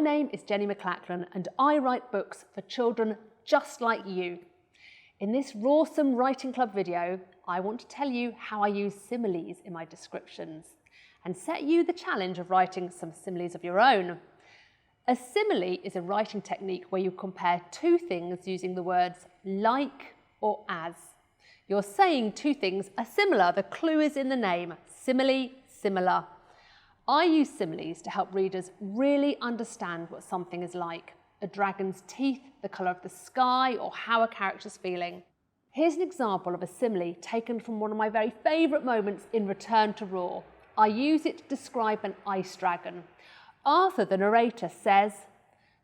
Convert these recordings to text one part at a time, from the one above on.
My name is Jenny McLachlan and I write books for children just like you. In this Roarsome Writing Club video, I want to tell you how I use similes in my descriptions and set you the challenge of writing some similes of your own. A simile is a writing technique where you compare two things using the words like or as. You're saying two things are similar. The clue is in the name. Simile, similar. I use similes to help readers really understand what something is like. A dragon's teeth, the colour of the sky, or how a character's feeling. Here's an example of a simile taken from one of my very favourite moments in Return to Roar. I use it to describe an ice dragon. Arthur, the narrator, says,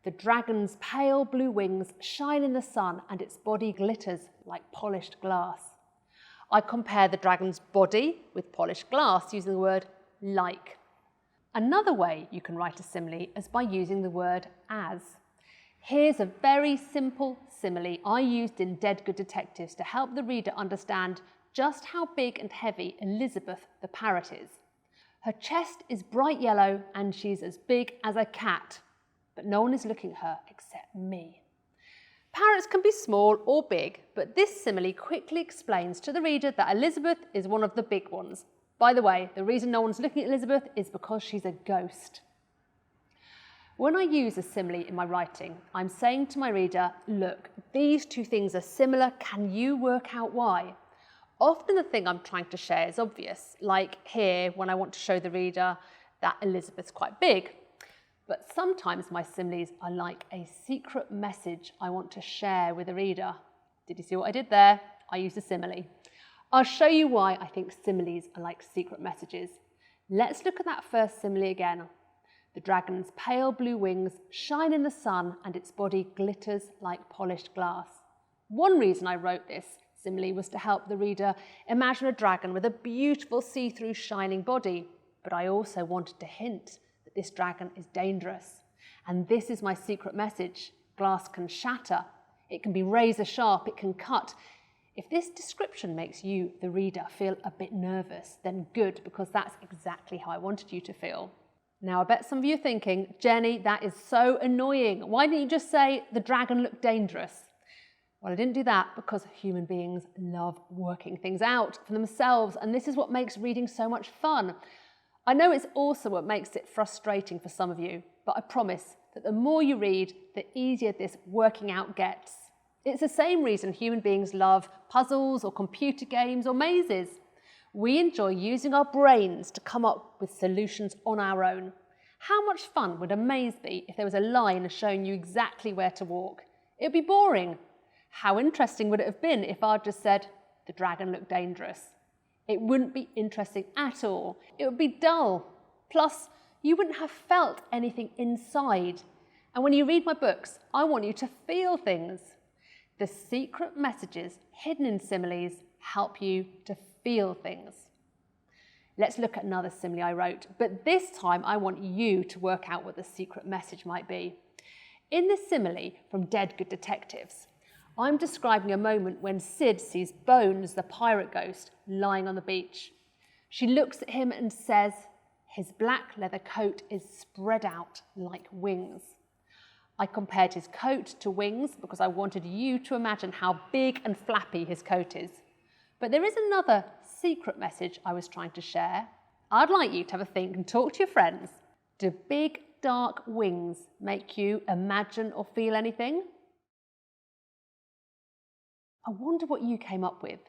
"The dragon's pale blue wings shine in the sun and its body glitters like polished glass." I compare the dragon's body with polished glass using the word like. Another way you can write a simile is by using the word as. Here's a very simple simile I used in Dead Good Detectives to help the reader understand just how big and heavy Elizabeth the parrot is. Her chest is bright yellow and she's as big as a cat, but no one is looking at her except me. Parrots can be small or big, but this simile quickly explains to the reader that Elizabeth is one of the big ones. By the way, the reason no one's looking at Elizabeth is because she's a ghost. When I use a simile in my writing, I'm saying to my reader, look, these two things are similar, can you work out why? Often the thing I'm trying to share is obvious, like here when I want to show the reader that Elizabeth's quite big. But sometimes my similes are like a secret message I want to share with the reader. Did you see what I did there? I used a simile. I'll show you why I think similes are like secret messages. Let's look at that first simile again. The dragon's pale blue wings shine in the sun and its body glitters like polished glass. One reason I wrote this simile was to help the reader imagine a dragon with a beautiful see-through shining body, but I also wanted to hint that this dragon is dangerous. And this is my secret message. Glass can shatter, it can be razor sharp, it can cut. If this description makes you, the reader, feel a bit nervous, then good, because that's exactly how I wanted you to feel. Now, I bet some of you are thinking, Jenny, that is so annoying. Why didn't you just say the dragon looked dangerous? Well, I didn't do that because human beings love working things out for themselves, and this is what makes reading so much fun. I know it's also what makes it frustrating for some of you, but I promise that the more you read, the easier this working out gets. It's the same reason human beings love puzzles or computer games or mazes. We enjoy using our brains to come up with solutions on our own. How much fun would a maze be if there was a line showing you exactly where to walk? It would be boring. How interesting would it have been if I'd just said, the dragon looked dangerous? It wouldn't be interesting at all. It would be dull. Plus, you wouldn't have felt anything inside. And when you read my books, I want you to feel things. The secret messages hidden in similes help you to feel things. Let's look at another simile I wrote, but this time I want you to work out what the secret message might be. In this simile from Dead Good Detectives, I'm describing a moment when Sid sees Bones, the pirate ghost, lying on the beach. She looks at him and says, his black leather coat is spread out like wings. I compared his coat to wings because I wanted you to imagine how big and flappy his coat is. But there is another secret message I was trying to share. I'd like you to have a think and talk to your friends. Do big, dark wings make you imagine or feel anything? I wonder what you came up with.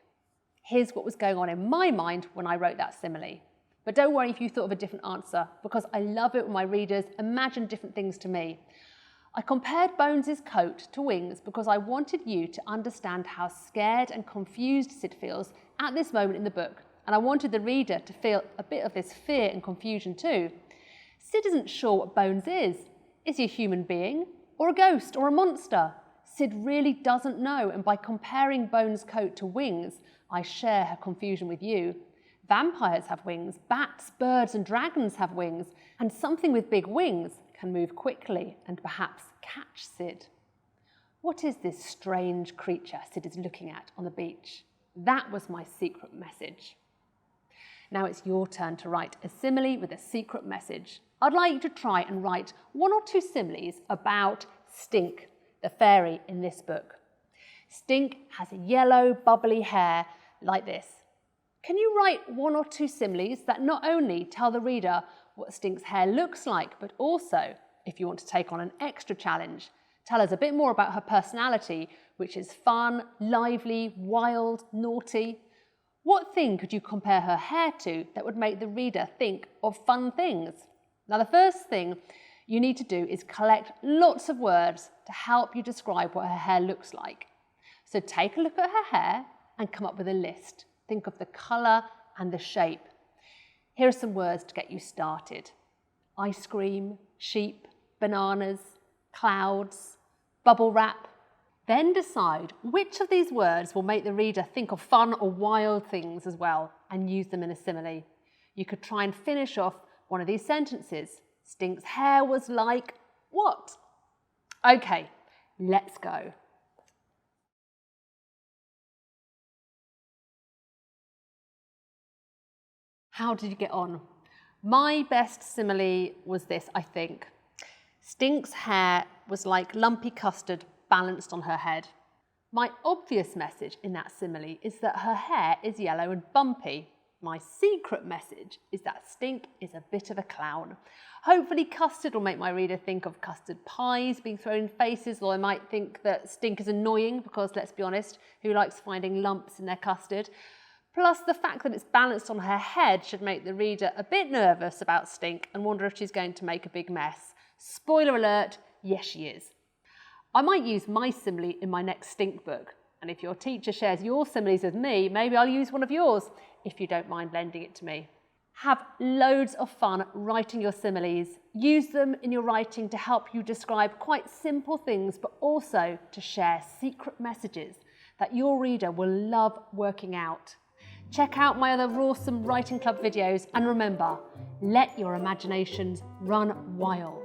Here's what was going on in my mind when I wrote that simile. But don't worry if you thought of a different answer, because I love it when my readers imagine different things to me. I compared Bones' coat to wings because I wanted you to understand how scared and confused Sid feels at this moment in the book, and I wanted the reader to feel a bit of this fear and confusion too. Sid isn't sure what Bones is. Is he a human being, or a ghost, or a monster? Sid really doesn't know, and by comparing Bones' coat to wings, I share her confusion with you. Vampires have wings, bats, birds and dragons have wings, and something with big wings can move quickly and perhaps catch Sid. What is this strange creature Sid is looking at on the beach? That was my secret message. Now it's your turn to write a simile with a secret message. I'd like you to try and write 1 or 2 similes about Stink, the fairy in this book. Stink has yellow, bubbly hair like this. Can you write 1 or 2 similes that not only tell the reader what Stink's hair looks like, but also, if you want to take on an extra challenge, tell us a bit more about her personality, which is fun, lively, wild, naughty. What thing could you compare her hair to that would make the reader think of fun things? Now, the first thing you need to do is collect lots of words to help you describe what her hair looks like. So take a look at her hair and come up with a list. Think of the colour and the shape. Here are some words to get you started. Ice cream, sheep, bananas, clouds, bubble wrap. Then decide which of these words will make the reader think of fun or wild things as well and use them in a simile. You could try and finish off one of these sentences. Stink's hair was like what? Okay, let's go. How did you get on? My best simile was this, I think. Stink's hair was like lumpy custard balanced on her head. My obvious message in that simile is that her hair is yellow and bumpy. My secret message is that Stink is a bit of a clown. Hopefully custard will make my reader think of custard pies being thrown in faces, or I might think that Stink is annoying because, let's be honest, who likes finding lumps in their custard? Plus, the fact that it's balanced on her head should make the reader a bit nervous about Stink and wonder if she's going to make a big mess. Spoiler alert, yes she is. I might use my simile in my next Stink book, and if your teacher shares your similes with me, maybe I'll use one of yours, if you don't mind lending it to me. Have loads of fun writing your similes. Use them in your writing to help you describe quite simple things, but also to share secret messages that your reader will love working out. Check out my other Roarsome Writing Club videos, and remember, let your imaginations run wild.